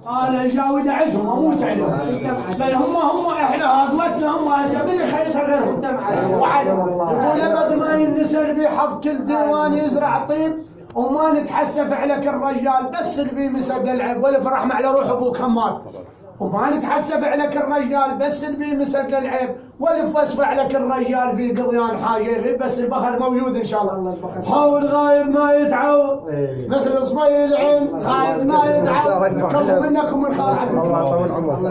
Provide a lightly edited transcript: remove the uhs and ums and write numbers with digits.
انا جاود اعزهم اموت عليهم. لا هم احنا عظمتنا هم اسامينا خليتها غيرهم. وعد يقول ابد ما ينسر بحق كل ديوان يزرع طيب وما نتحسف على كل رجال بس اللي بيمسد العيب والفرح مع روح ابوك خمار. وما نتحسف على كل رجال بس اللي بيمسد العيب والفصف على كل رجال بقضيان حاجه يغيب بس البخل موجود ان شاء الله. حاول غايب ما يتعود مثل صبي العين غايب ما يتعود. خذوا منكم من خالد. الله يطول عمرك.